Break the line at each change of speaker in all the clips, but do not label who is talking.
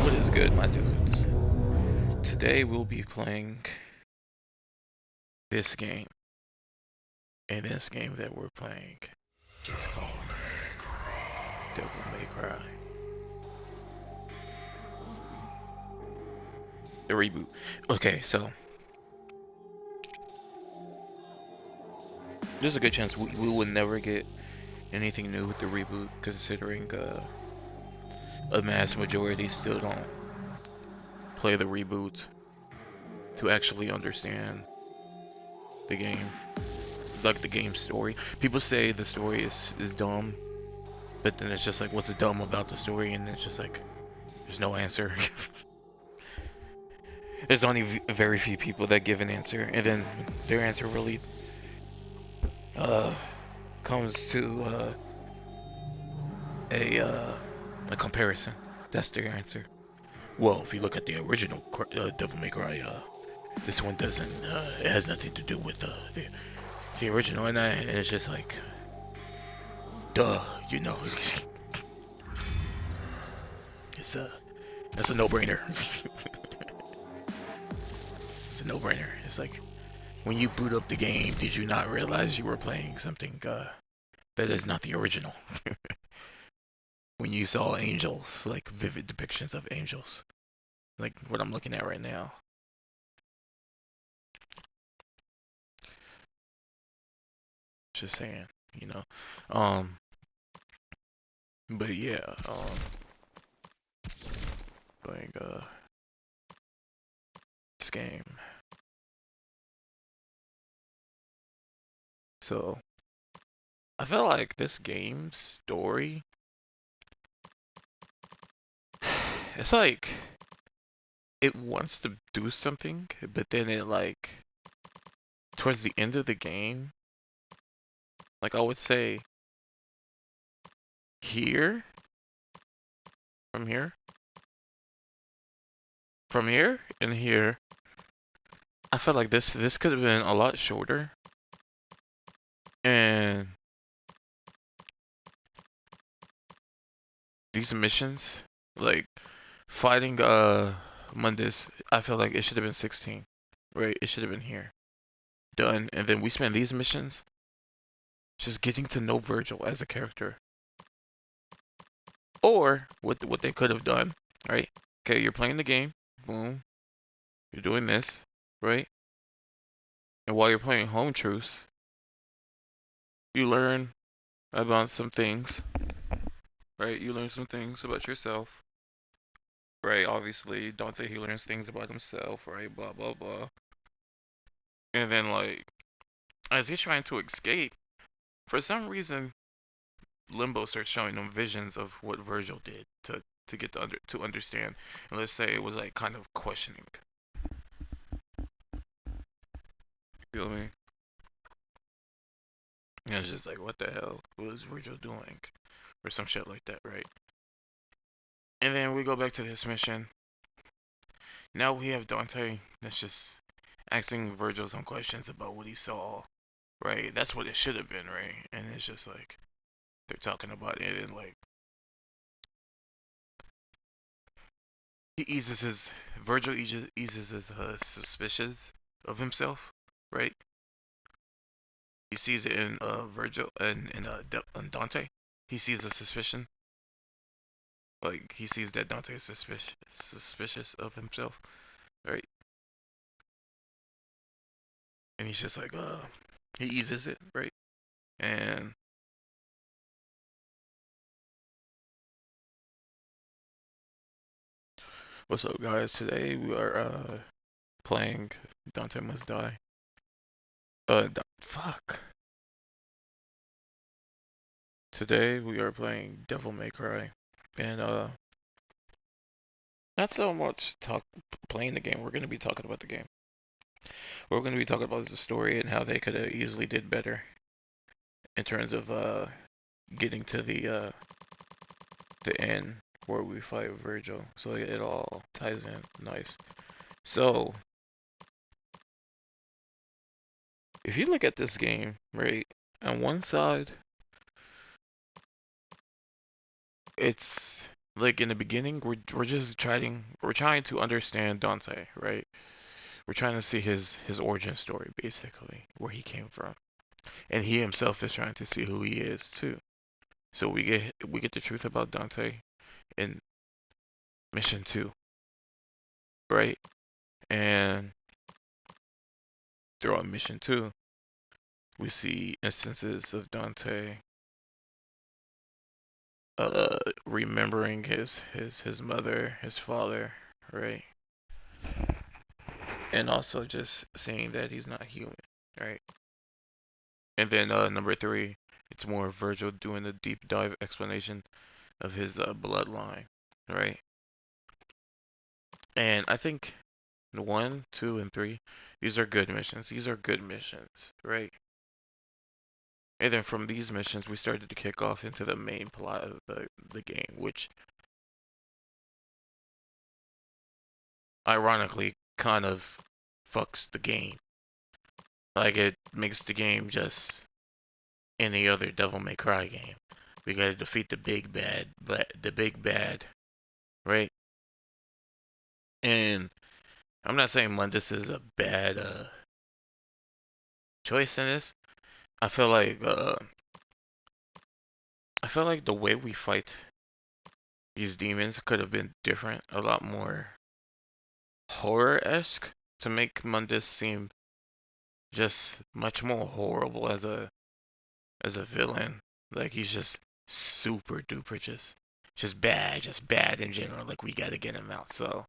What is good, my dudes? Today we'll be playing this game. And this game that we're playing is called Devil May Cry. The reboot. Okay, so there's a good chance we will never get anything new with the reboot, considering a mass majority still don't play the reboot to actually understand the game, like the game story. People say the story is dumb, but then it's just like, what's dumb about the story? And it's just like, there's no answer. There's only very few people that give an answer, and then their answer really uh, comes to a comparison. That's their answer. Well, if you look at the original Devil May Cry, this one doesn't. It has nothing to do with the original, and it's just like, duh, you know. It's a that's a no-brainer. It's a no-brainer. It's like, when you boot up the game, did you not realize you were playing something that is not the original? When you saw angels, like vivid depictions of angels, like what I'm looking at right now. Just saying, you know. Um, but yeah, playing this game. So I feel like this game's story, it's like it wants to do something, but then it like towards the end of the game, like I would say here, from here, from here, and here. I felt like this could have been a lot shorter, and these missions, like fighting Mundus, I feel like it should have been 16, right? It should have been here, done, and then we spent these missions just getting to know Virgil as a character. Or what they could have done, right? Okay, you're playing the game, boom, you're doing this, right? And while you're playing Home Truths, you learn about some things, right? You learn some things about yourself, right? Obviously, Dante, he learns things about himself, right? Blah blah blah. And then like, as he's trying to escape, for some reason, Limbo starts showing him visions of what Virgil did to get to understand. And let's say it was like kind of questioning. You feel me? And it's just like, what the hell was Virgil doing, or some shit like that, right? And then we go back to this mission. Now we have Dante that's just asking Virgil some questions about what he saw, right? That's what it should have been, right? And it's just like they're talking about it, and like he eases his Virgil eases his suspicions of himself, right? He sees it in Virgil and in Dante. He sees a suspicion, like he sees that Dante is suspicious of himself, right? And he's just like he eases it, right? And what's up, guys? Today we are playing Dante Must Die. Fuck. Today we are playing Devil May Cry, and not so much playing the game. We're gonna be talking about the game. What we're gonna be talking about is the story and how they could have easily did better in terms of getting to the end where we fight Virgil. So it all ties in nice. So if you look at this game, right, on one side it's like in the beginning we're trying to understand Dante, right? We're trying to see his origin story, basically, where he came from, and he himself is trying to see who he is too. So we get the truth about Dante in mission 2, right? And throughout mission 2, we see instances of Dante remembering his mother, his father, right? And also just seeing that he's not human, right? And then number 3, it's more Virgil doing a deep dive explanation of his bloodline, right? And I think 1, 2, and 3, these are good missions. These are good missions, right? And then from these missions, we started to kick off into the main plot of the game, which ironically kind of fucks the game. Like it makes the game just any other Devil May Cry game. We gotta defeat the big bad, but the big bad, right? And I'm not saying Mundus is a bad choice in this. I feel like the way we fight these demons could have been different, a lot more horror-esque to make Mundus seem just much more horrible as a villain. Like he's just super duper just bad in general. Like we gotta get him out. So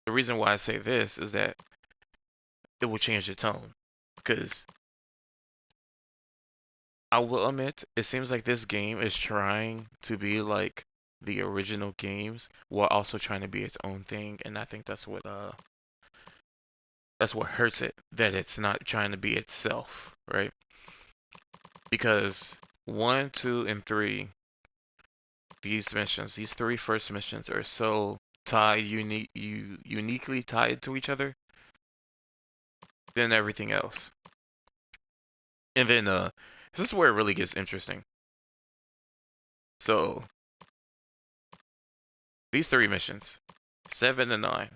the reason why I say this is that it will change the tone. Because I will admit, it seems like this game is trying to be like the original games while also trying to be its own thing, and I think that's what hurts it, that it's not trying to be itself, right? Because 1, 2, and 3, these 3 first missions are so uniquely tied to each other than everything else. And then this is where it really gets interesting. So these 3 missions, 7 and 9,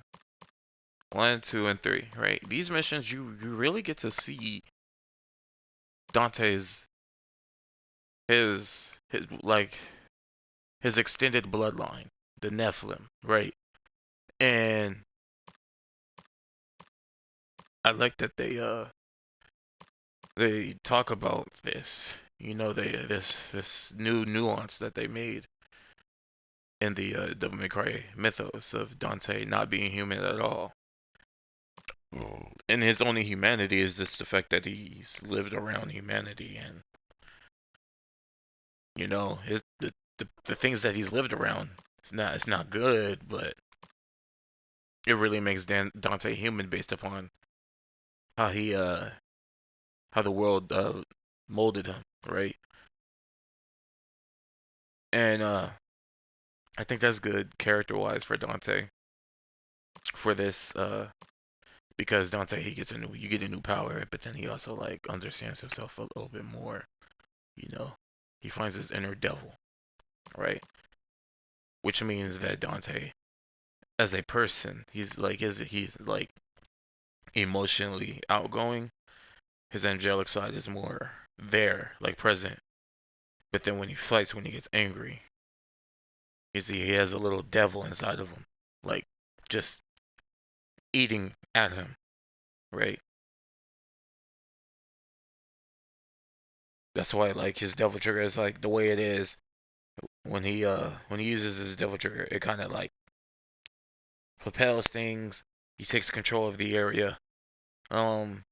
1, 2, and 3, right? These missions you really get to see Dante's his like his extended bloodline, the Nephilim, right? And I like that they talk about this. This new nuance that they made in the Devil May Cry mythos of Dante not being human at all. And his only humanity is just the fact that he's lived around humanity, and the things that he's lived around. It's not good, but it really makes Dante human based upon how he how the world molded him, right? And I think that's good character wise for Dante for this because Dante you get a new power, but then he also like understands himself a little bit more, you know. He finds his inner devil, right? Which means that Dante as a person, he's like emotionally outgoing. His angelic side is more there, like present. But then when he fights, when he gets angry, he has a little devil inside of him, like just eating at him, right? That's why like his devil trigger is like the way it is. When he uses his devil trigger, it kind of like propels things. He takes control of the area. Um,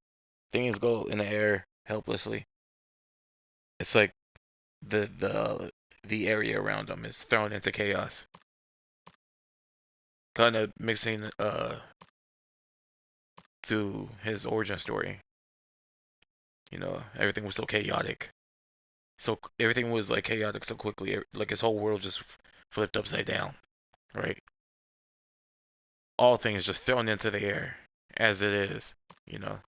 Things go in the air helplessly. It's like the area around him is thrown into chaos. Kind of mixing to his origin story. Everything was so chaotic. So everything was like chaotic so quickly. Like his whole world just flipped upside down, right? All things just thrown into the air as it is, you know.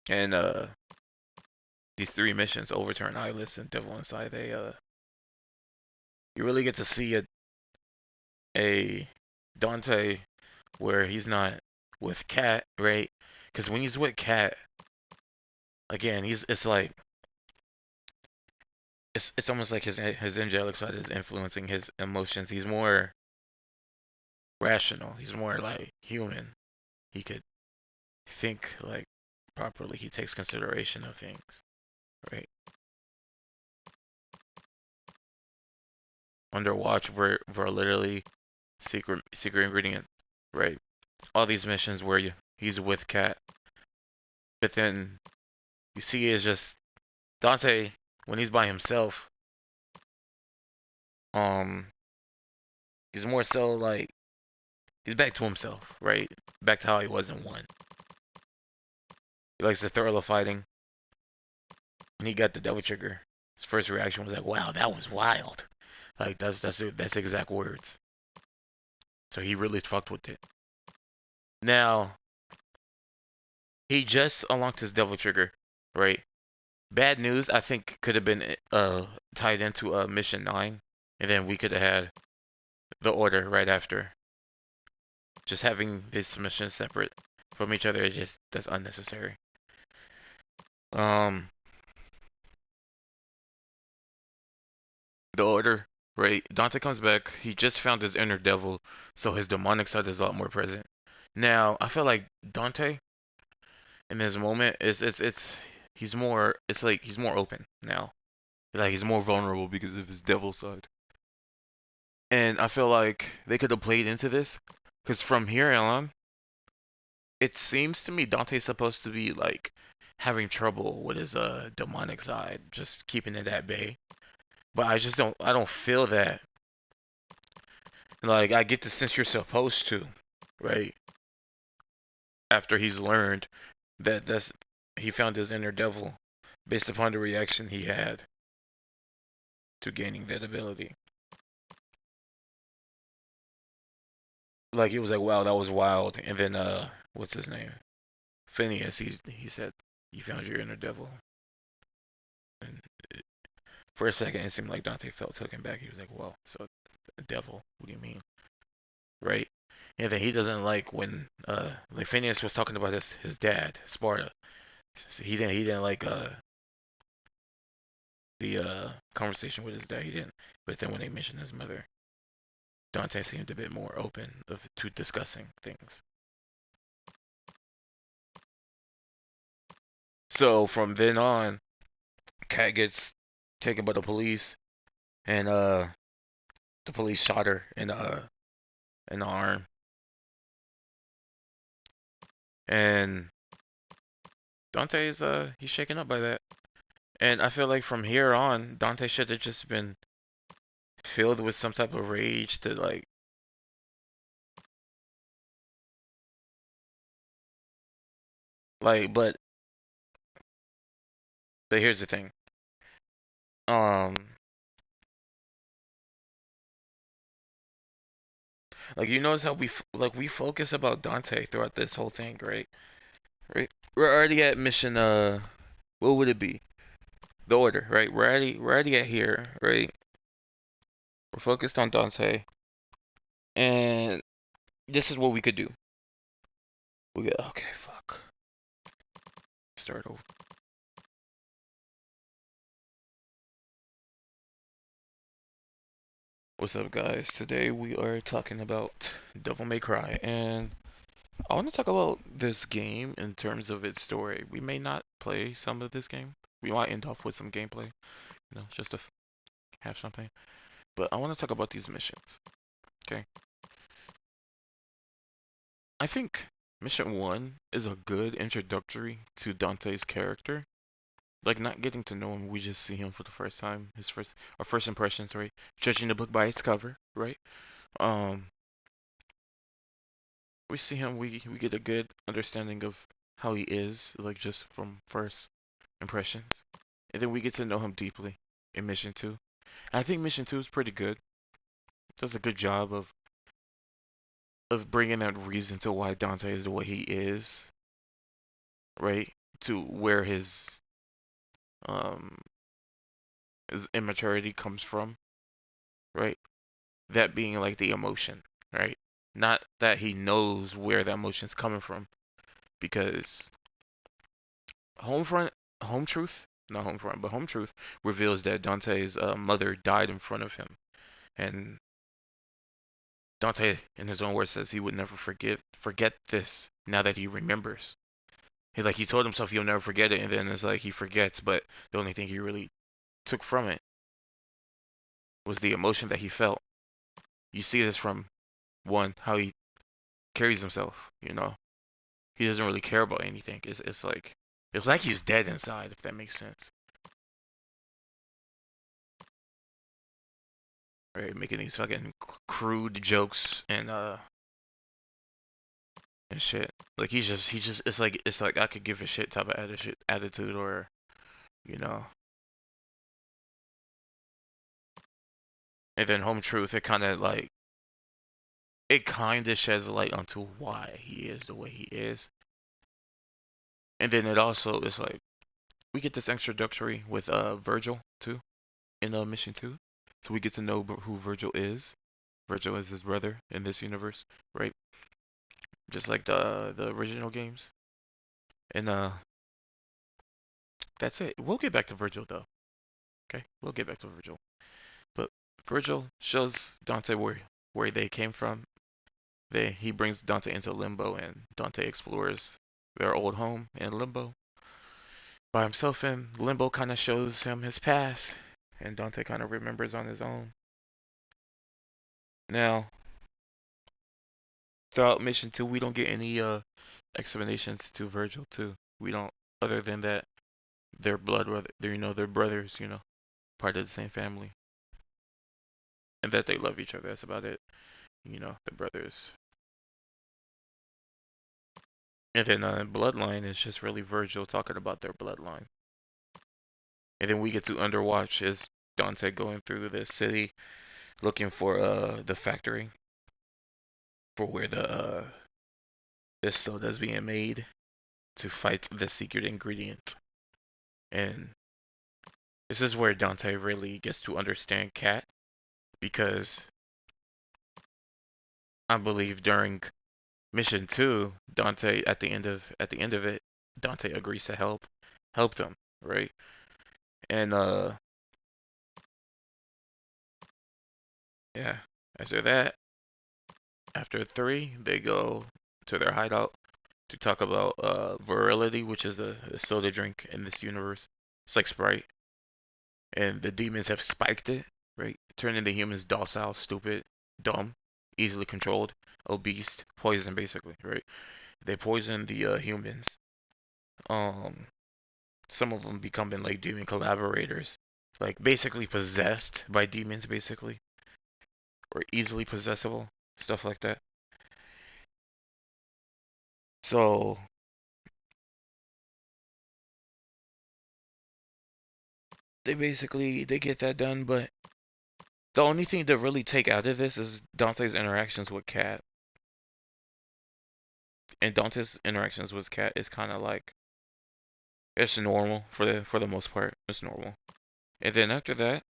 And these three missions, Overturn, Eyeless, and Devil Inside, you really get to see a Dante where he's not with Cat, right? Because when he's with Cat, again, it's like it's almost like his angelic side is influencing his emotions. He's more rational. He's more like human. He could think like properly. He takes consideration of things, right? Under Watch, we're literally secret ingredient, right? All these missions where he's with Cat, but then you see is just Dante when he's by himself. Um, he's more so like he's back to himself, right? Back to how he was in one. He likes the thrill of fighting. When he got the devil trigger, his first reaction was like, "Wow, that was wild." Like that's the exact words. So he really fucked with it. Now he just unlocked his devil trigger, right? Bad news, I think, could have been tied into mission 9, and then we could have had the order right after. Just having these missions separate from each other is just that's unnecessary. Um, the order, right? Dante comes back. He just found his inner devil, so his demonic side is a lot more present. Now, I feel like Dante in this moment is it's he's more it's like he's more open now. Like he's more vulnerable because of his devil side. And I feel like they could have played into this because from here on, it seems to me Dante's supposed to be like having trouble with his demonic side, just keeping it at bay. But I don't feel that. Like I get the sense you're supposed to, right? After he's learned that he found his inner devil based upon the reaction he had to gaining that ability. Like he was like, "Wow, that was wild." And then what's his name? Phineas. He said, "You found your inner devil." And for a second, it seemed like Dante felt taken back. He was like, "Whoa, so a devil? What do you mean?" Right? And then he doesn't like when like Phineas was talking about his dad, Sparta. So he didn't like the conversation with his dad. He didn't. But then when they mentioned his mother, Dante seemed a bit more open to discussing things. So from then on, Kat gets taken by the police, and the police shot her in the arm, and Dante's he's shaken up by that. And I feel like from here on, Dante should have just been filled with some type of rage to like but here's the thing. Um like you notice how we focus about Dante throughout this whole thing, right? Right? We're already at mission what would it be? The order, right? We're already at here, right? We're focused on Dante. And this is what we could do. We get okay, fuck. Start over. What's up, guys? Today we are talking about Devil May Cry, and I want to talk about this game in terms of its story. We may not play some of this game. We might end off with some gameplay, just to have something. But I want to talk about these missions. Okay. I think mission 1 is a good introductory to Dante's character. Like not getting to know him, we just see him for the first time. Our first impressions, right? Judging the book by its cover, right? Um, we see him, we get a good understanding of how he is, like just from first impressions, and then we get to know him deeply in mission 2. And I think mission 2 is pretty good. It does a good job of bringing that reason to why Dante is the way he is, right? To where his um his immaturity comes from, right? That being like the emotion, right? Not that he knows where that emotion's coming from, because Homefront, Home Truth, not Homefront, but Home Truth reveals that Dante's mother died in front of him, and Dante, in his own words, says he would never forget this now that he remembers. He told himself he'll never forget it, and then it's like he forgets, but the only thing he really took from it was the emotion that he felt. You see this from one, how he carries himself. He doesn't really care about anything. It's like he's dead inside, if that makes sense. Right, making these fucking crude jokes and shit. Like he just it's like I could give a shit type of attitude, or you know. And then Home Truth, it kind of sheds light onto why he is the way he is. And then it also is like we get this introductory with Virgil too in mission 2. So we get to know who Virgil is. Virgil is his brother in this universe, right? Just like the original games. And that's it. We'll get back to Virgil though. Okay? We'll get back to Virgil. But Virgil shows Dante where they came from. He brings Dante into Limbo, and Dante explores their old home in Limbo by himself, and Limbo kind of shows him his past, and Dante kind of remembers on his own. Now, throughout mission 2, we don't get any explanations to Virgil too. We don't, other than that they're blood brother, they're brothers, part of the same family, and that they love each other. That's about it. The brothers. And then Bloodline is just really Virgil talking about their bloodline. And then we get to Underwatch as Dante going through the city looking for the factory for where the soda's being made to fight the secret ingredient. And this is where Dante really gets to understand Cat, because I believe during mission 2, Dante at the end of it, Dante agrees to help them, right? And yeah, after that, after 3, they go to their hideout to talk about virility, which is a soda drink in this universe. It's like Sprite, and the demons have spiked it, right? Turning the humans docile, stupid, dumb, easily controlled, obese, poison, basically, right? They poison the humans. Um, some of them becoming like demon collaborators, like basically possessed by demons, basically, or easily possessible, stuff like that. So they get that done, but the only thing to really take out of this is Dante's interactions with Cat. And Dante's interactions with Cat is kind of like it's normal for the most part. It's normal. And then after that,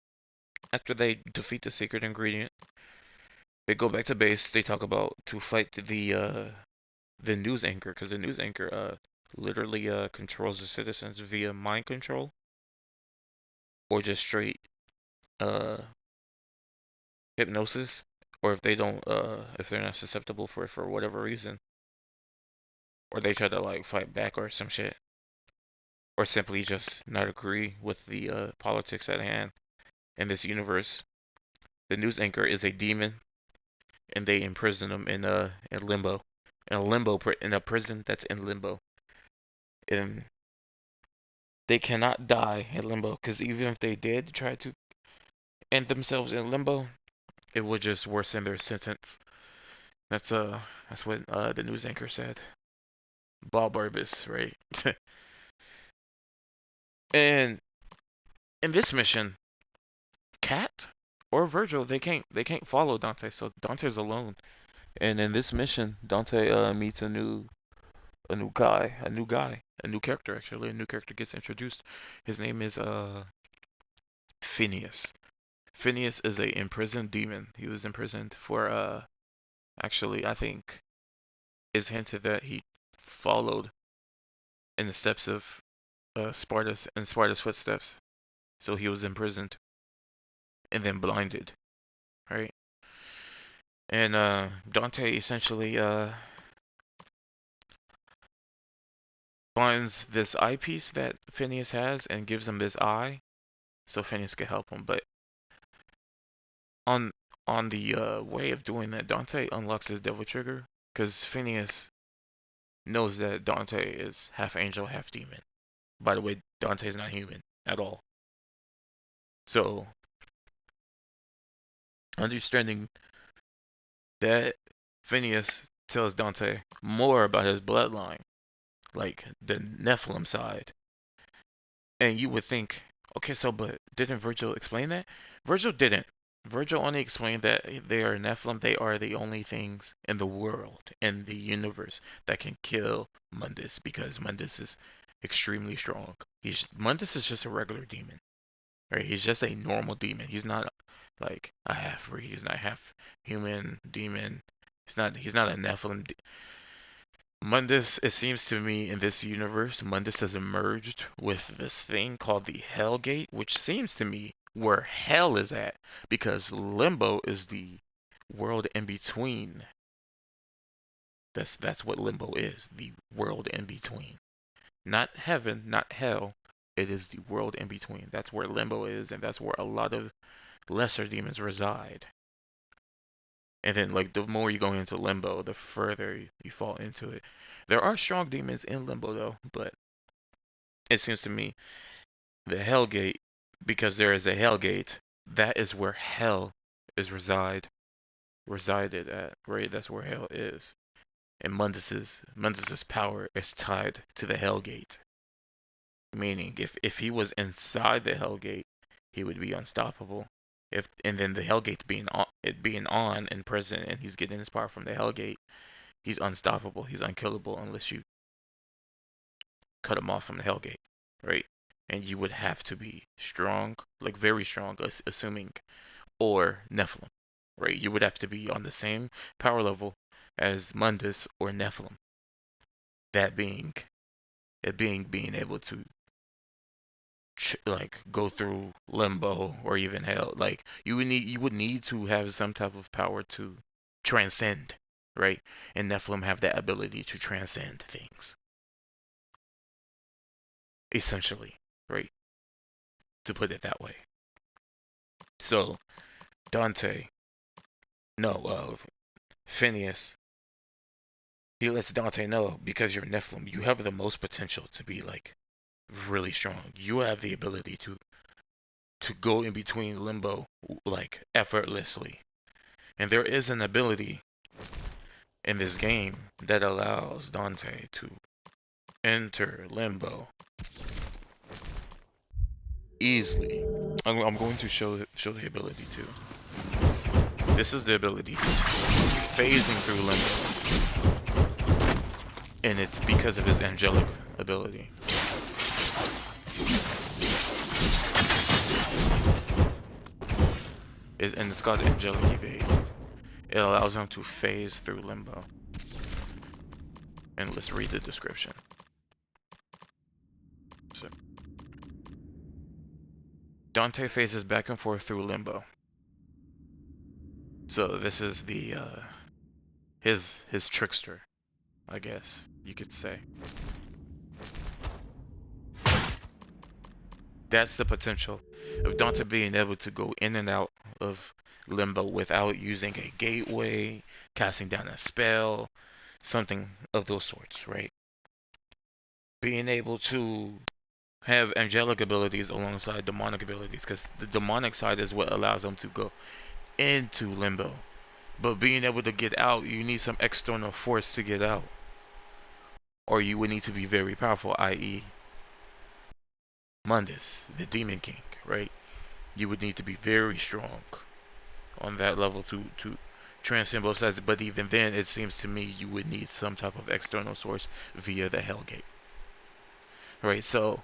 after they defeat the secret ingredient, they go back to base. They talk about to fight the news anchor, because the news anchor literally controls the citizens via mind control, or just straight uh hypnosis, or if they don't if they're not susceptible for whatever reason, or they try to like fight back or some shit, or simply just not agree with the politics at hand in this universe. The news anchor is a demon, and they imprison them in limbo, in a prison that's in limbo, and they cannot die in limbo, because even if they did try to end themselves in limbo, it would just worsen their sentence. That's what the news anchor said. Bob Barbus, right? And in this mission, Cat or Virgil, they can't follow Dante, so Dante's alone. And in this mission, Dante meets a new a new character actually. A new character gets introduced. His name is Phineas. Phineas is a imprisoned demon. He was imprisoned for actually I think it's hinted that he followed in the steps of Sparta's in Sparta's footsteps. So he was imprisoned and then blinded, right? And Dante essentially finds this eyepiece that Phineas has and gives him this eye so Phineas can help him. But on on the way of doing that, Dante unlocks his devil trigger because Phineas knows that Dante is half angel, half demon. By the way, Dante's not human at all. So understanding that, Phineas tells Dante more about his bloodline, like the Nephilim side. And you would think, okay, so but didn't Virgil explain that? Virgil didn't. Virgil only explained that they are Nephilim. They are the only things in the world, in the universe, that can kill Mundus because Mundus is extremely strong. Mundus is just a regular demon, right? He's just a normal demon. He's not like a half breed. He's not half human demon. He's not a Nephilim. Mundus, it seems to me, in this universe, Mundus has emerged with this thing called the Hell Gate, which seems to me where hell is at, because Limbo is the world in between. That's what Limbo is, the world in between. Not heaven, not hell. It is the world in between. That's where Limbo is, and that's where a lot of lesser demons reside. And then, like, the more you go into Limbo, the further you fall into it. There are strong demons in Limbo, though, but it seems to me the Hellgate, because there is a Hellgate, that is where hell is resided at, right? That's where hell is. And Mundus's power is tied to the Hellgate. Meaning, if he was inside the Hellgate, he would be unstoppable. And then the Hellgate being on and present, and he's getting his power from the Hellgate, he's unstoppable. He's unkillable unless you cut him off from the Hellgate, right? And you would have to be strong, like very strong, assuming, or Nephilim, right? You would have to be on the same power level as Mundus or Nephilim. That being being able to like go through limbo or even hell. Like you would need to have some type of power to transcend, right? And Nephilim have that ability to transcend things, essentially, right? To put it that way. So Dante, no, Phineas, he lets Dante know, because you're Nephilim, you have the most potential to be like really strong. You have the ability to go in between limbo like effortlessly. And there is an ability in this game that allows Dante to enter limbo easily. I'm going to show the ability too. This is the ability. Phasing through limbo. And it's because of his angelic ability. And it's called angelic evade. It allows him to phase through limbo. And let's read the description. So, Dante phases back and forth through limbo. So this is the his trickster, I guess you could say. That's the potential of Dante being able to go in and out of limbo without using a gateway, casting down a spell, something of those sorts, right? Being able to have angelic abilities alongside demonic abilities, because the demonic side is what allows them to go into limbo. But being able to get out, you need some external force to get out. Or you would need to be very powerful, i.e. Mundus, the Demon King, right? You would need to be very strong on that level to transcend both sides. But even then, it seems to me you would need some type of external source via the Hellgate. Right. So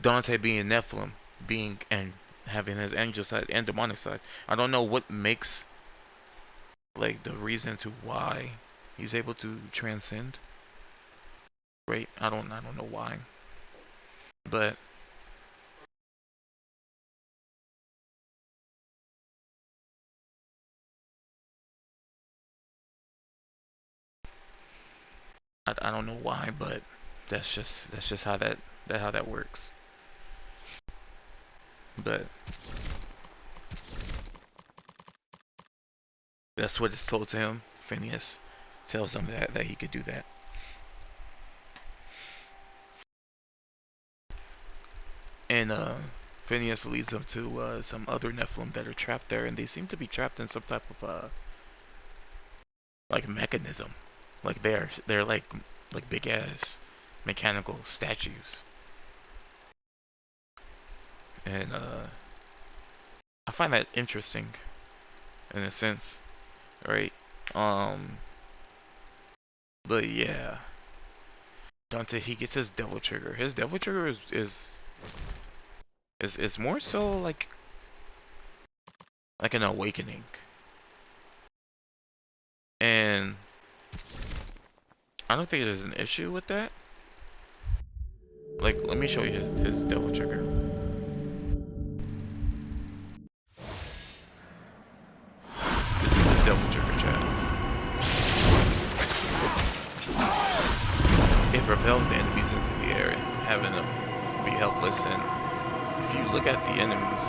Dante being Nephilim, being and having his angel side and demonic side. I don't know what makes like the reason to why he's able to transcend. Right. I don't know why. But I don't know why, but that's just how that works. But that's what is told to him. Phineas tells him that he could do that. And Phineas leads them to some other Nephilim that are trapped there, and they seem to be trapped in some type of like mechanism. Like they're like big ass mechanical statues. And I find that interesting in a sense, right? Um, but yeah, Dante he gets his devil trigger. His devil trigger is more so like an awakening, and I don't think there's an issue with that. Like, let me show you his devil trigger. This is his devil trigger, chat. It propels the enemies into the air, having them be helpless. And if you look at the enemies,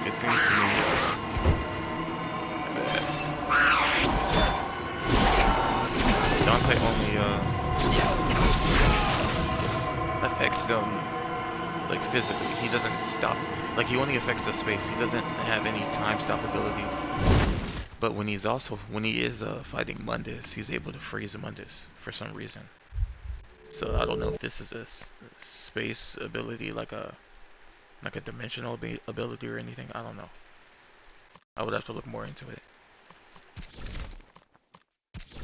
it seems to me that Dante only affects them like physically. He doesn't stop. Like he only affects the space. He doesn't have any time stop abilities. But when he is fighting Mundus, he's able to freeze Mundus for some reason. So I don't know if this is a space ability, like a dimensional ability or anything. I don't know. I would have to look more into it.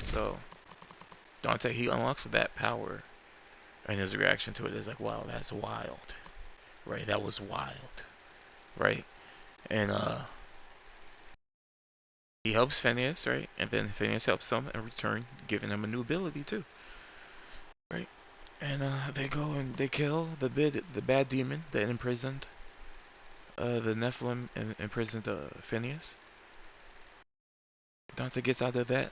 So Dante he unlocks that power, and his reaction to it is like, "Wow, that's wild." Right? That was wild. Right? And he helps Phineas, right? And then Phineas helps him in return, giving him a new ability too. Right? And they go and they kill the bad demon that imprisoned the Nephilim and imprisoned Phineas. Dante gets out of that.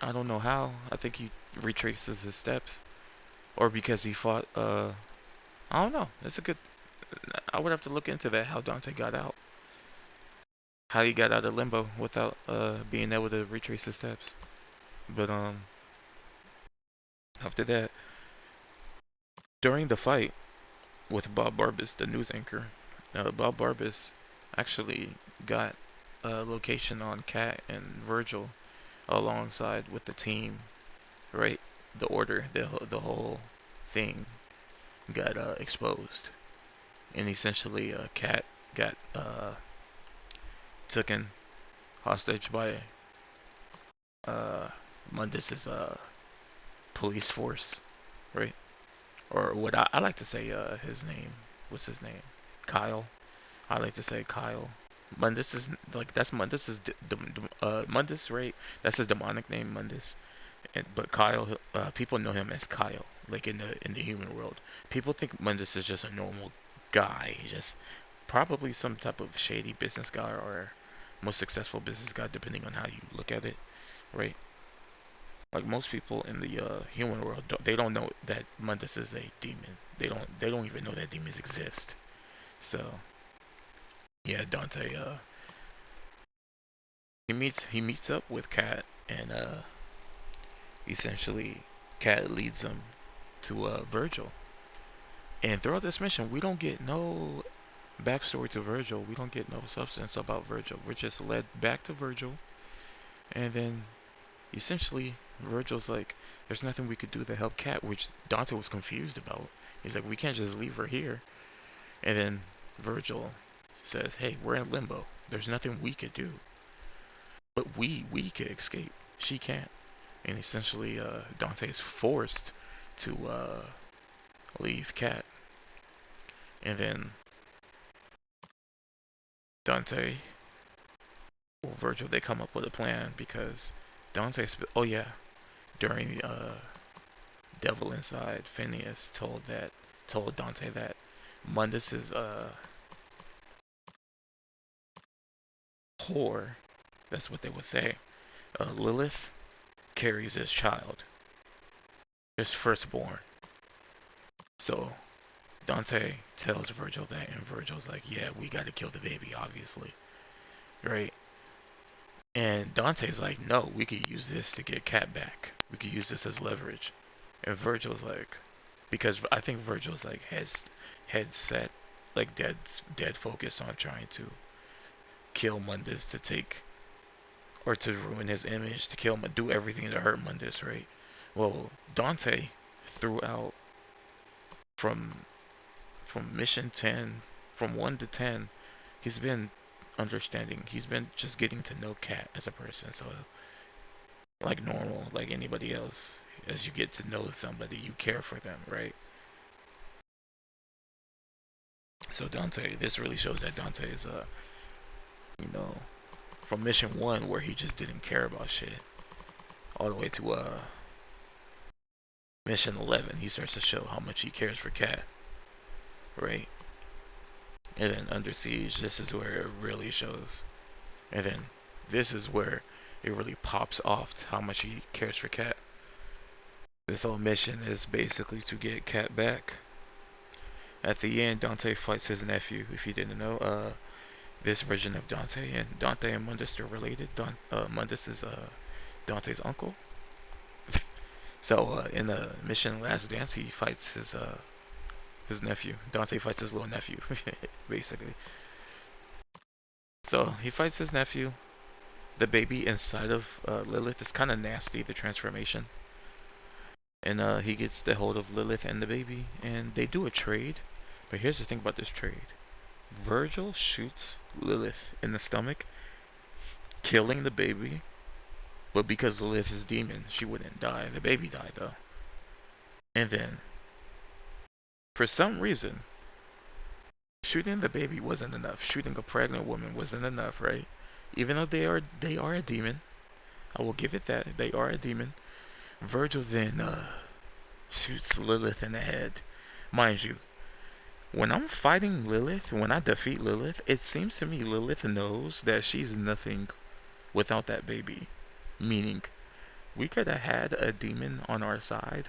I don't know how. I think he retraces his steps, or because he fought. I don't know. It's a good. I would have to look into that. How Dante got out. How he got out of limbo without being able to retrace his steps. But after that, during the fight with Bob Barbas, the news anchor, Bob Barbas actually got a location on Cat and Virgil alongside with the team, right? The order, the whole thing got exposed, and essentially, Cat got taken hostage by uh, Mundus's police force, right? Or what I like to say, his name. What's his name? Kyle. I like to say Kyle. Mundus is like that's Mundus is Mundus, right? That's his demonic name, Mundus. But Kyle, people know him as Kyle, like in the human world. People think Mundus is just a normal guy. He's just probably some type of shady business guy or most successful business guy, depending on how you look at it, right? Like most people in the human world, they don't know that Mundus is a demon. They don't even know that demons exist. So yeah, Dante he meets up with Cat, and essentially Cat leads him to Virgil. And throughout this mission, we don't get no backstory to Virgil. We don't get no substance about Virgil. We're just led back to Virgil, and then essentially Virgil's like, "There's nothing we could do to help Cat," which Dante was confused about. He's like, "We can't just leave her here." And then Virgil says, "Hey, we're in limbo. There's nothing we could do. but we could escape. She can't. And essentially, Dante is forced to leave Cat, and then Dante or Virgil, they come up with a plan because Dante. Oh yeah, during Devil Inside, Phineas told Dante that Mundus is whore. That's what they would say. Lilith carries his child, his firstborn. So Dante tells Virgil that, and Virgil's like, "Yeah, we got to kill the baby, obviously, right?" And Dante's like, "No, we could use this to get Cat back. We could use this as leverage." And Virgil's like, because I think Virgil's like head set, like dead focus on trying to kill Mundus to take or to ruin his image, to kill him, do everything to hurt Mundus, right? Well, Dante throughout from mission 10, from 1 to 10, he's been understanding. He's been just getting to know Cat as a person. So like normal, like anybody else, as you get to know somebody, you care for them, right? So Dante, this really shows that Dante is you know, from mission 1 where he just didn't care about shit, all the way to mission 11, he starts to show how much he cares for Cat, right? And then Under Siege, this is where it really shows. And then this is where it really pops off how much he cares for Cat. This whole mission is basically to get Cat back. At the end, Dante fights his nephew. If you didn't know, this version of Dante and Mundus are related. Mundus is Dante's uncle. So in the mission Last Dance, he fights his nephew. Dante fights his little nephew, basically. So he fights his nephew. The baby inside of Lilith is kind of nasty, the transformation. And he gets the hold of Lilith and the baby, and they do a trade. But here's the thing about this trade. Virgil shoots Lilith in the stomach, killing the baby. But because Lilith is demon, she wouldn't die. The baby died though. And then, for some reason, shooting the baby wasn't enough. Shooting a pregnant woman wasn't enough, right? Even though they are a demon, I will give it that they are a demon. Virgil then shoots Lilith in the head. Mind you, when I'm fighting Lilith, when I defeat Lilith, it seems to me Lilith knows that she's nothing without that baby. Meaning, we could have had a demon on our side.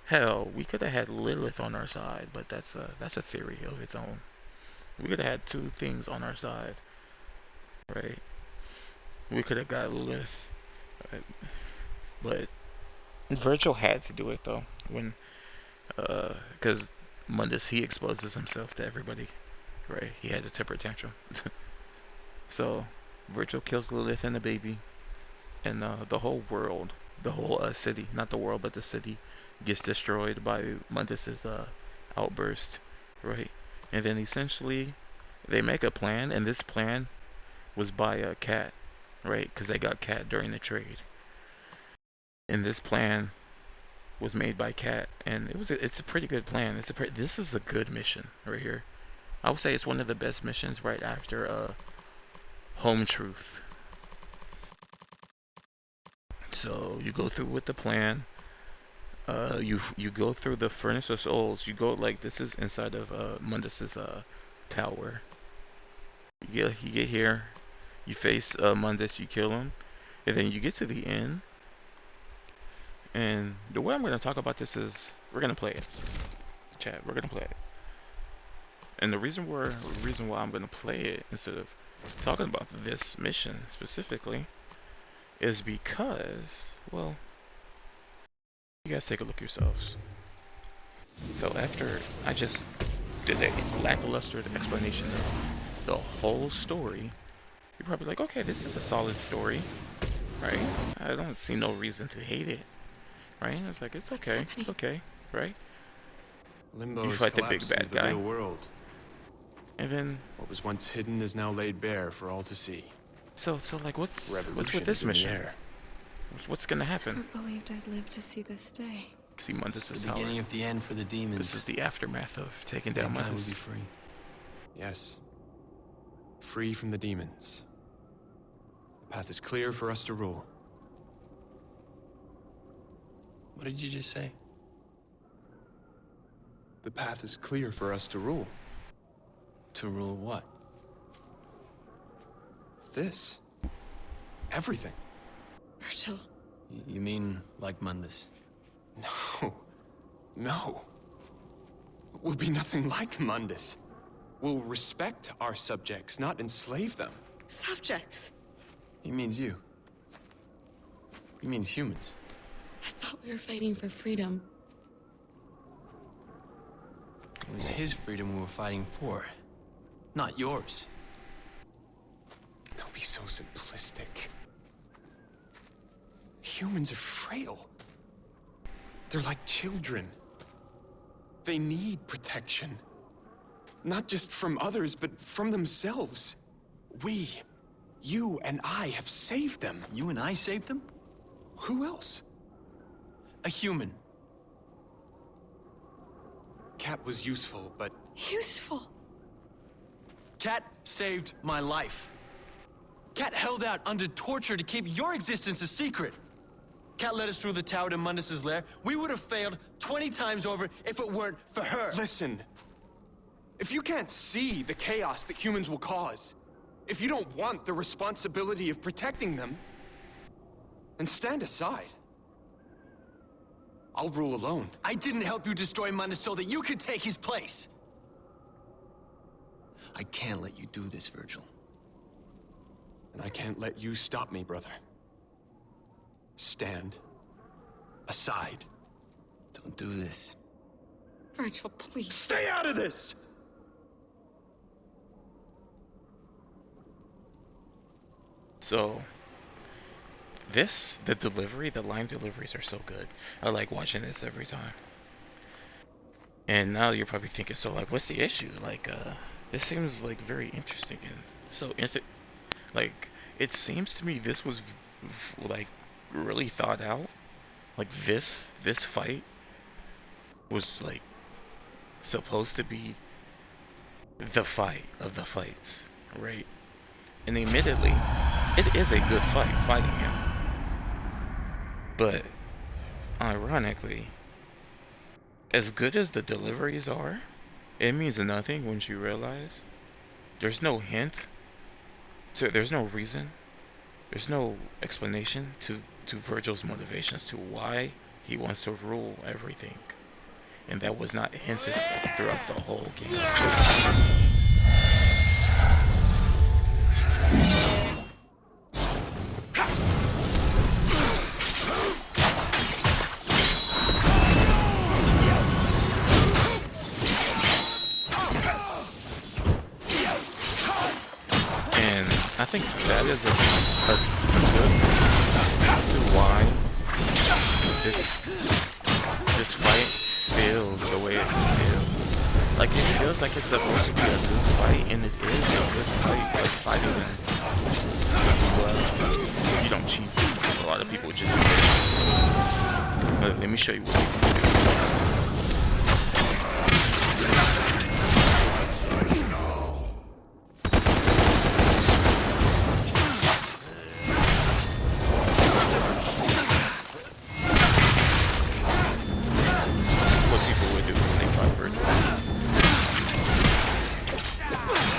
Hell, we could have had Lilith on our side, but that's a theory of its own. We could have had two things on our side, right? We could have got Lilith, but Virgil had to do it though. When, because Mundus, he exposes himself to everybody, right? He had a temper tantrum. So Virgil kills Lilith and the baby, and the whole world, the whole city, not the world, but the city, gets destroyed by Mundus's outburst, right? And then essentially, they make a plan, and this plan was by a Cat, right? Because they got Cat during the trade, and this plan was made by Cat, and it's a pretty good plan. This is a good mission right here. I would say it's one of the best missions right after Home Truth. So you go through with the plan. You go through the Furnace of Souls. You go like this is inside of Mundus's tower. You get here. You face Mundus. You kill him, and then you get to the end. And the way I'm gonna talk about this is we're gonna play it. Chat. We're gonna play it. And the reason why I'm gonna play it instead of talking about this mission specifically is because, well, you guys take a look yourselves. So after I just did a lackluster explanation of the whole story, you're probably like, okay, this is a solid story, right? I don't see no reason to hate it, right? It's like, it's okay, right?
Limbo
You
has
fight the big
collapsed
bad
into the
guy,
real world.
and then
What was once hidden is now laid bare for all to see.
So like, what's with
Revolution
this
is in the
mission?
air.
What's gonna
Never
happen?
believed I'd live to see this day.
See
It's
Mundus'
the
tower.
beginning of the end for the demons.
This is the aftermath of taking down
Mankind will be
Mundus.
free.
Yes. Free from the demons. The path is clear for us to rule.
What did you just say?
The path is clear for us to rule.
To rule what?
This. Everything.
Virgil,
You mean like Mundus?
No. No. We'll be nothing like Mundus. We'll respect our subjects, not enslave them.
subjects.
He means you. He means humans.
I thought we were fighting for freedom.
It was his freedom we were fighting for, not yours.
Don't be so simplistic. Humans are frail. They're like children. They need protection. Not just from others, but from themselves. We, you and I, have saved them.
You and I saved them?
Who else?
A human.
Cat was useful, but
Useful.
Cat saved my life. Cat held out under torture to keep your existence a secret. Cat led us through the tower to Mundus' lair. We would have failed 20 times over if it weren't for her.
listen. If you can't see the chaos that humans will cause, if you don't want the responsibility of protecting them, then stand aside. I'll rule alone.
I didn't help you destroy Mundus so that you could take his place. I can't let you do this, Virgil.
And I can't let you stop me, brother. Stand aside.
Don't do this.
Virgil, please.
Stay out of this!
So, the line deliveries are so good. I like watching this every time. And now you're probably thinking, so like, what's the issue? Like, this seems like very interesting and so like, it seems to me this was like really thought out. Like this fight was like supposed to be the fight of the fights, right? And admittedly, it is a good fight fighting him. But ironically, as good as the deliveries are, it means nothing once you realize there's no hint, there's no reason, there's no explanation to Virgil's motivations to why he wants to rule everything. And that was not hinted throughout the whole game. I think that is a good to why this fight feels the way it feels. Like it feels like it's supposed to be a good fight, and it is a good fight. Like fighting them, well, you don't cheese it. A lot of people just do this. But let me show you what you can do.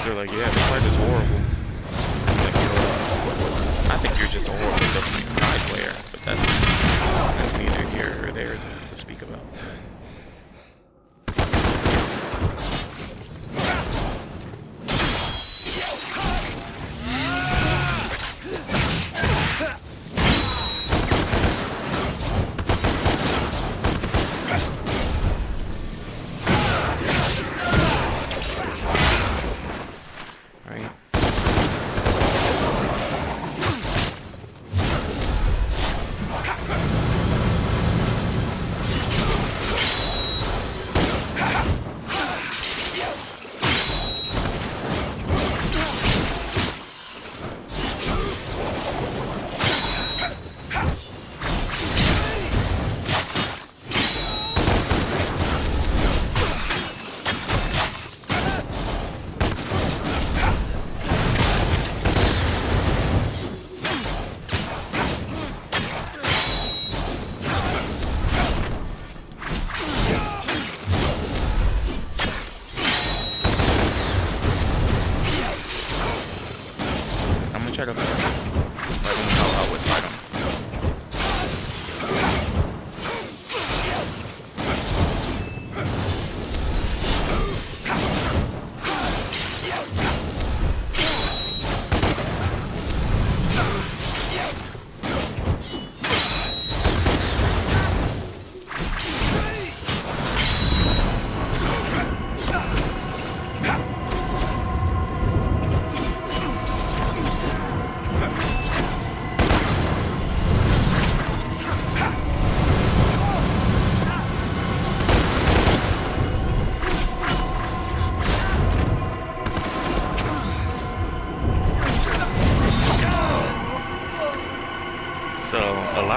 They're like, yeah, this fight is horrible. I'm like, I think you're just a horrible guy player, but that's neither here or there to speak about.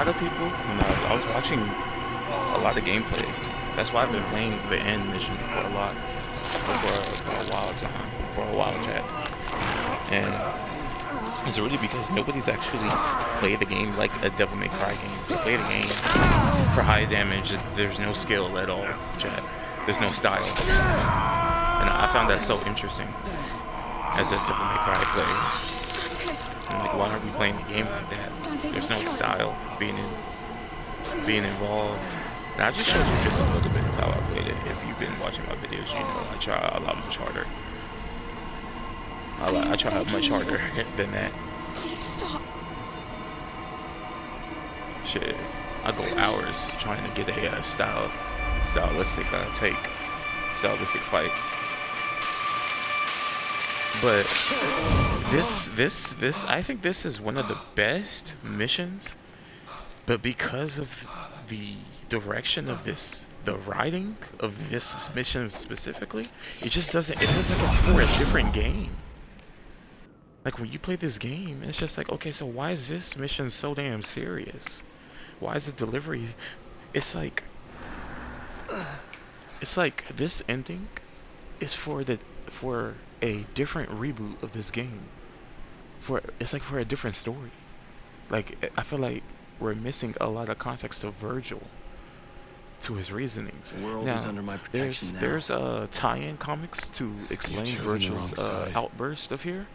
lot of people, when I was watching a lot of gameplay, that's why I've been playing the end mission for a lot, for a while time, for a while, chat. And it's really because nobody's actually played the game like a Devil May Cry game. They play the game for high damage. There's no skill at all, chat. There's no style. And I found that so interesting as a Devil May Cry player. I'm like, why are we playing the game like that? There's no style being involved. And I just showed you just a little bit of how I played it. If you've been watching my videos, you know I try a lot much harder. I try much harder than that.
Please stop.
Shit, I go hours trying to get a stylistic fight. But this, I think this is one of the best missions. But because of the direction of this, the writing of this mission specifically, it just doesn't. It feels like it's for a different game. Like when you play this game, it's just like, okay, so why is this mission so damn serious? Why is the delivery? It's like this ending is for a different reboot of this game. It's like for a different story. Like I feel like we're missing a lot of context of Virgil, to his reasonings.
The world is under my protection now.
There's tie-in comics to explain Virgil's outburst of here,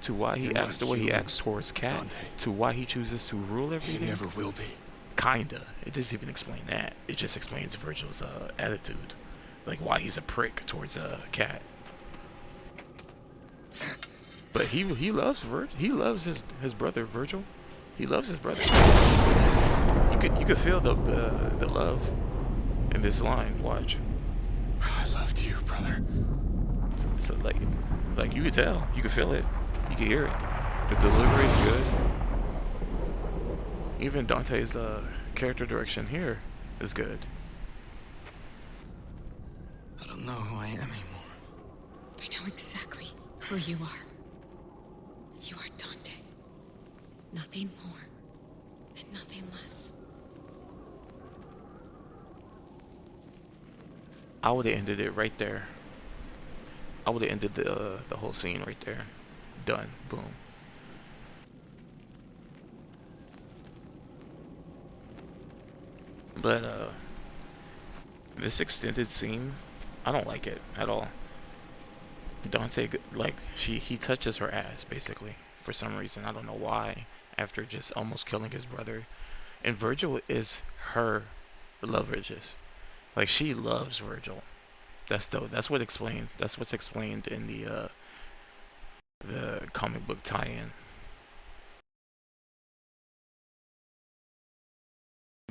to why he acts the way he acts towards Cat,
Dante.
to why he chooses to rule everything.
He never will be.
Kinda. It doesn't even explain that. It just explains Virgil's attitude, like why he's a prick towards Cat. But he loves Virgil. He loves his brother Virgil. He loves his brother. You could feel the love in this line. Watch.
I loved you, brother.
So like you could tell. You could feel it. You could hear it. The delivery is good. Even Dante's character direction here is good.
I don't know who I am anymore.
I know exactly who you are. You are Dante. Nothing more and nothing less.
I would have ended it right there. I would have ended the whole scene right there. Done. Boom. But this extended scene, I don't like it at all. Dante, like, he touches her ass basically for some reason. I don't know why. After just almost killing his brother, and Virgil is her love interest. Like she loves Virgil. That's what's explained in the comic book tie-in.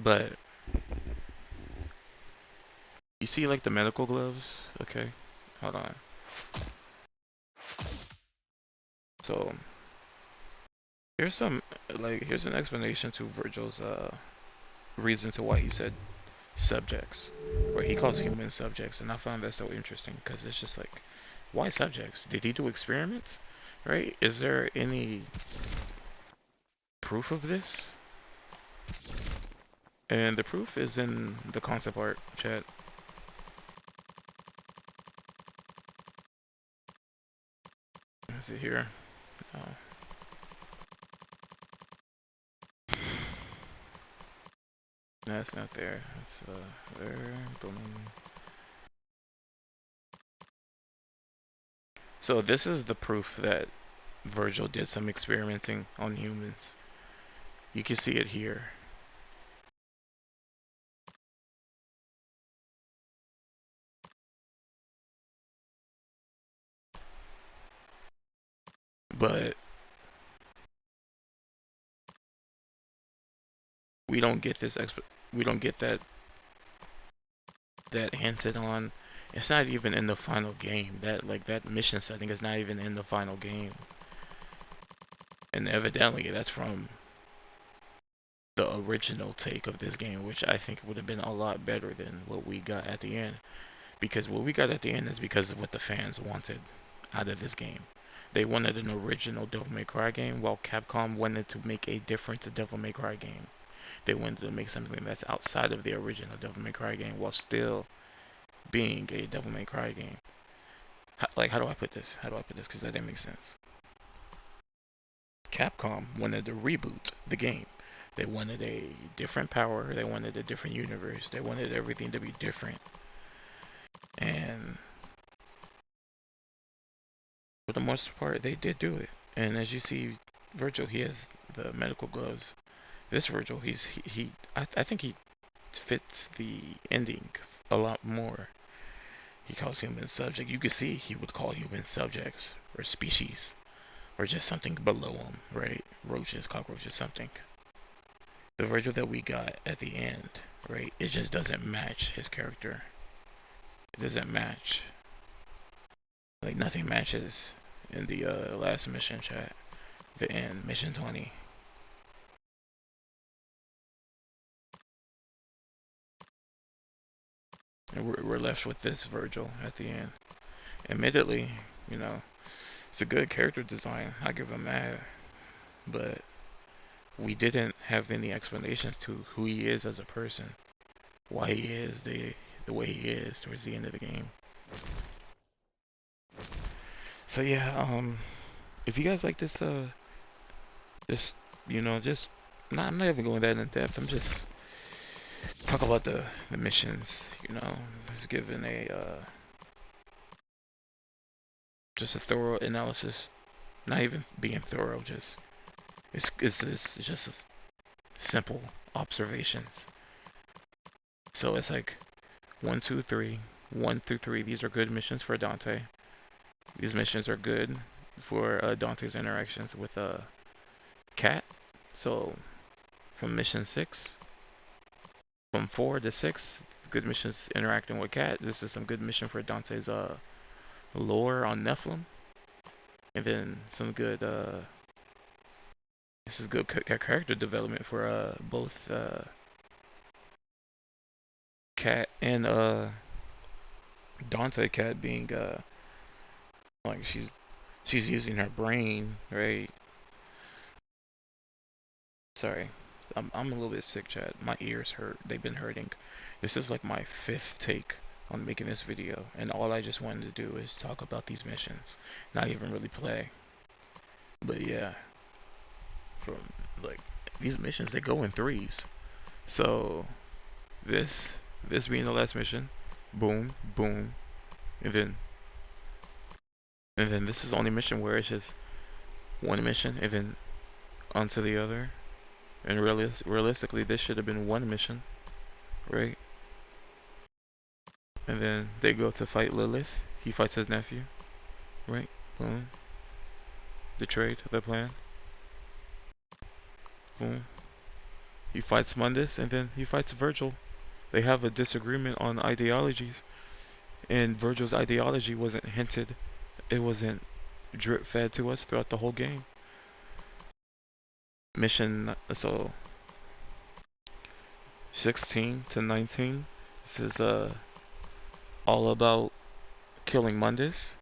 But you see, like the medical gloves. Okay, hold on. So here's here's an explanation to Virgil's reason to why he said subjects, or he calls humans subjects, and I found that so interesting because it's just like, why subjects? Did he do experiments? Right? Is there any proof of this? And the proof is in the concept art, chat. Is it here? No. That's not there. It's there. Boom. So this is the proof that Virgil did some experimenting on humans. You can see it here. But we don't get this we don't get that hinted on. It's not even in the final game. That mission setting is not even in the final game. And evidently that's from the original take of this game, which I think would have been a lot better than what we got at the end. Because what we got at the end is because of what the fans wanted out of this game. They wanted an original Devil May Cry game, while Capcom wanted to make a different Devil May Cry game. they wanted to make something that's outside of the original Devil May Cry game while still being a Devil May Cry game. Like, how do I put this? How do I put this? Because that didn't make sense. Capcom wanted to reboot the game. They wanted a different power. They wanted a different universe. They wanted everything to be different. And for the most part, they did do it. And as you see, Virgil, he has the medical gloves. This Virgil, I think he fits the ending a lot more. He calls human subject. You could see he would call human subjects or species or just something below him, right? Roaches, cockroaches, something. The Virgil that we got at the end, right? It just doesn't match his character. It doesn't match. Like, nothing matches in the last mission, chat. The end, mission 20. And we're left with this Virgil at the end. Admittedly, you know, it's a good character design. I give him that. But we didn't have any explanations to who he is as a person. Why he is the way he is towards the end of the game. So yeah, if you guys like this, I'm not even going that in depth. I'm just talk about the missions, you know, just giving a just a thorough analysis, not even being thorough, just it's just simple observations. So it's like 1, 2, 3, 1 through 3. These are good missions for Dante. These missions are good for Dante's interactions with Cat. So from mission 6. From 4 to 6, good missions interacting with Cat. This is some good mission for Dante's lore on Nephilim, and then some good this is good character development for both Cat and Dante. Cat being like she's using her brain, right? Sorry. I'm a little bit sick, chat. My ears hurt. They've been hurting. This is like my 5th take on making this video, and all I just wanted to do is talk about these missions, not even really play. But yeah, from like these missions, they go in threes. So this being the last mission, boom, boom, and then this is the only mission where it's just one mission and then onto the other. And realistically, this should have been one mission, right? And then they go to fight Lilith. He fights his nephew, right? Boom. The trade, the plan. Boom. He fights Mundus, and then he fights Virgil. They have a disagreement on ideologies, and Virgil's ideology wasn't hinted. It wasn't drip fed to us throughout the whole game. Mission, so 16 to 19. This is all about killing Mundus.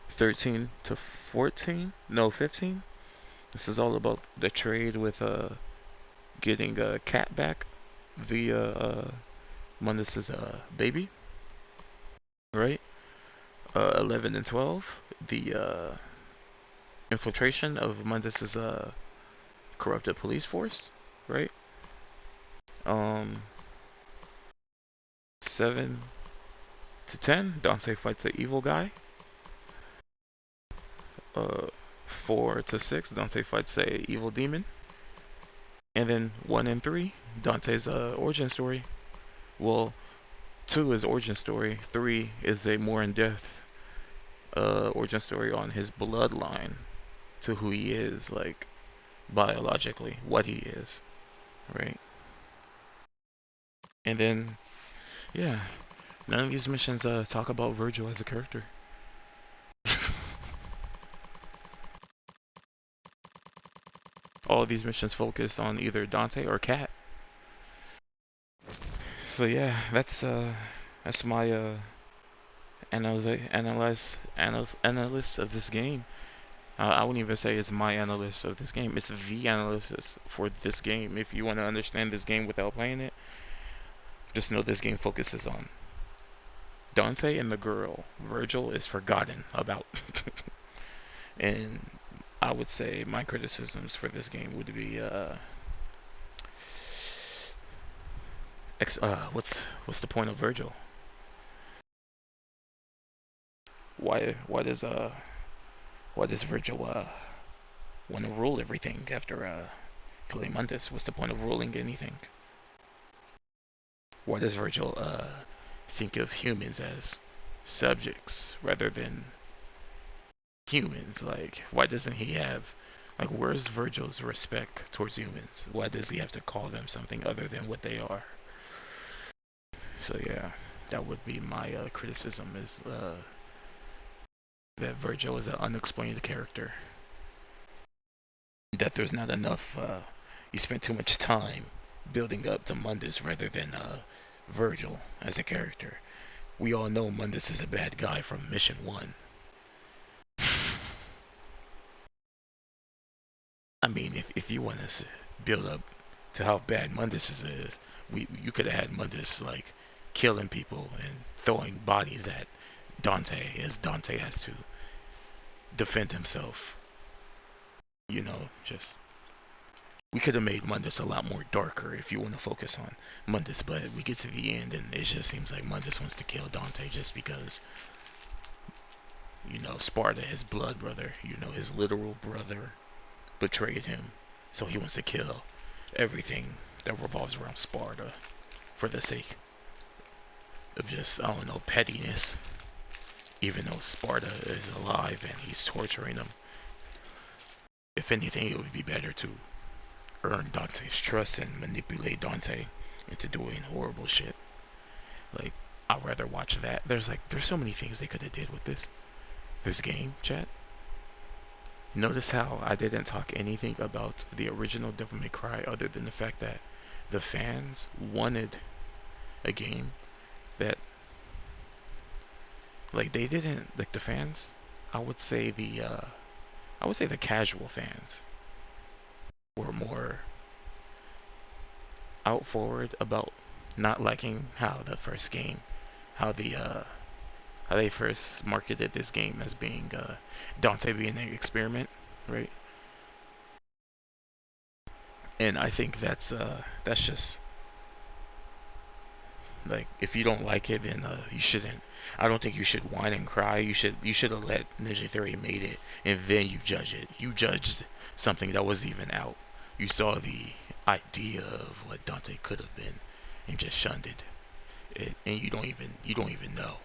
13 to 14, no 15. This is all about the trade with getting a cat back via Mundus's baby, right? 11 and 12, the infiltration of Mundus's corrupted police force, right? 7 to 10, Dante fights an evil guy. 4 to 6, Dante fights a evil demon. And then 1 and 3, Dante's origin story. Well, 2 is origin story. 3 is a more in-depth origin story on his bloodline to who he is, like biologically, what he is, right? And then, yeah, none of these missions talk about Virgil as a character. All of these missions focus on either Dante or Cat. So yeah, that's my analysis of this game. I wouldn't even say it's my analysis of this game. It's the analysis for this game. If you want to understand this game without playing it, just know this game focuses on Dante and the girl. Virgil is forgotten about. And I would say my criticisms for this game would be what's the point of Virgil? Why does Virgil want to rule everything after killing Mundus? What's the point of ruling anything? Why does Virgil think of humans as subjects rather than humans? Like, why doesn't he have, like, where's Virgil's respect towards humans? Why does he have to call them something other than what they are? So yeah, that would be my criticism, is that Virgil is an unexplained character. That there's not enough, you spent too much time building up to Mundus rather than Virgil as a character. We all know Mundus is a bad guy from Mission 1. I mean, if you want to build up to how bad Mundus is, you could have had Mundus like killing people and throwing bodies at Dante, as Dante has to defend himself. You know, just we could have made Mundus a lot more darker if you want to focus on Mundus, but we get to the end and it just seems like Mundus wants to kill Dante just because, you know, Sparta, his blood brother, you know, his literal brother, betrayed him, so he wants to kill everything that revolves around Sparta for the sake of just, I don't know, pettiness, even though Sparta is alive and he's torturing them. If anything, it would be better to earn Dante's trust and manipulate Dante into doing horrible shit. Like, I'd rather watch that. There's so many things they could have did with this game, chat. Notice how I didn't talk anything about the original Devil May Cry other than the fact that the fans wanted a game that, like, they didn't, like, the fans, I would say the casual fans were more out forward about not liking how the first game, how they first marketed this game as being Dante being an experiment, right? And I think that's just, like, if you don't like it, then you shouldn't. I don't think you should whine and cry. You should have let Ninja Theory made it, and then you judge it. You judged something that wasn't even out. You saw the idea of what Dante could have been, and just shunned it. And you don't even know.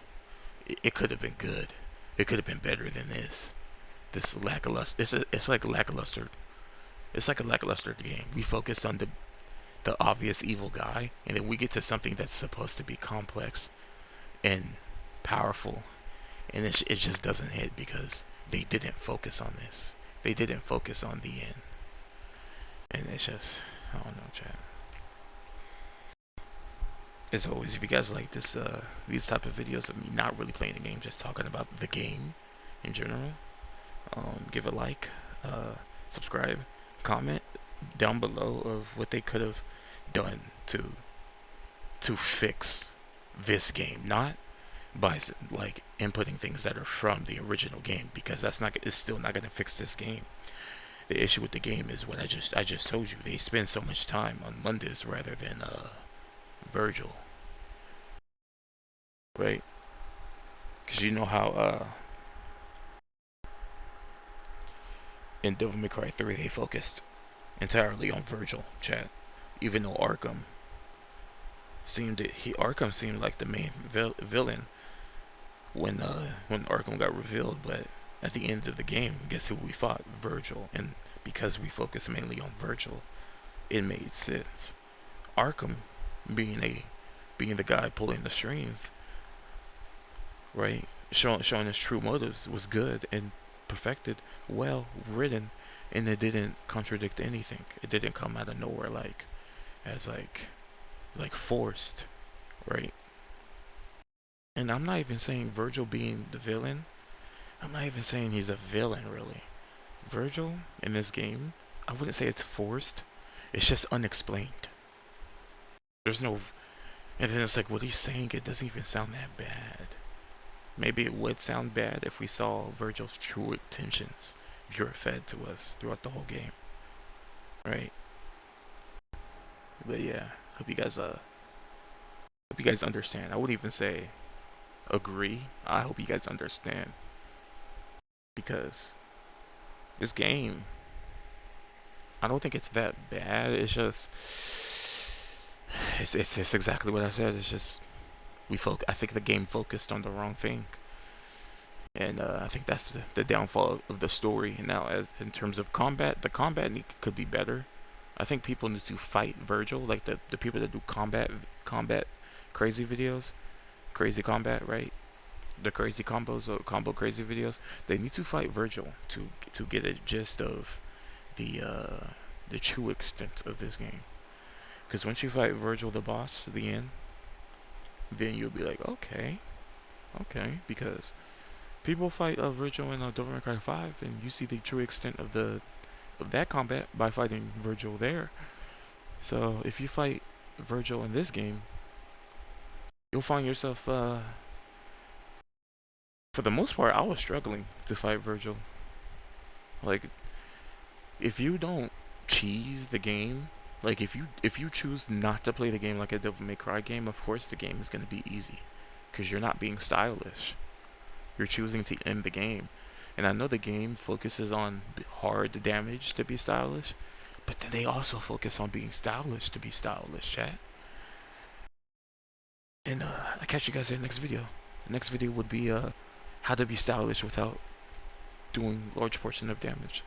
It could have been good. It could have been better than this. This lackluster. It's like lackluster. It's like a lackluster game. We focus on the obvious evil guy, and then we get to something that's supposed to be complex and powerful, and it just doesn't hit because they didn't focus on this. They didn't focus on the end, and it's just, I don't know, chat. As always, if you guys like these type of videos of me not really playing the game, just talking about the game in general, give a like, subscribe, comment down below of what they could have done to fix this game, not by like inputting things that are from the original game, because it's still not going to fix this game. The issue with the game is what I just told you. They spend so much time on Mundus rather than Virgil, right? Because you know how in Devil May Cry 3 they focused entirely on Virgil, chat. Even though Arkham seemed like the main villain when Arkham got revealed, but at the end of the game, guess who we fought? Virgil. And because we focused mainly on Virgil, it made sense. Arkham being the guy pulling the strings, right? Showing his true motives was good and perfected, well written, and it didn't contradict anything. It didn't come out of nowhere as forced, right? And I'm not even saying Virgil being the villain. I'm not even saying he's a villain, really. Virgil in this game, I wouldn't say it's forced. It's just unexplained. There's no, and then it's like, what he's saying, it doesn't even sound that bad. Maybe it would sound bad if we saw Virgil's true intentions drip fed to us throughout the whole game, right? But yeah, hope you guys understand. I wouldn't even say agree. I hope you guys understand, because this game, I don't think it's that bad. It's just, it's exactly what I said. It's just I think the game focused on the wrong thing, and I think that's the downfall of the story. Now, as in terms of combat, the combat could be better. I think people need to fight Virgil, like the people that do combat crazy videos, crazy combat, right? The crazy combos or combo crazy videos. They need to fight Virgil to get a gist of the true extent of this game. Because once you fight Virgil the boss at the end, then you'll be like, okay, okay. Because people fight Virgil in Devil May Cry 5, and you see the true extent of that combat by fighting Virgil there. So if you fight Virgil in this game, you'll find yourself, for the most part, I was struggling to fight Virgil. Like, if you don't cheese the game, like if you choose not to play the game like a Devil May Cry game, of course the game is going to be easy, because you're not being stylish. You're choosing to end the game. And I know the game focuses on hard damage to be stylish, but then they also focus on being stylish to be stylish, chat. And I'll catch you guys in the next video. The next video would be how to be stylish without doing large portion of damage.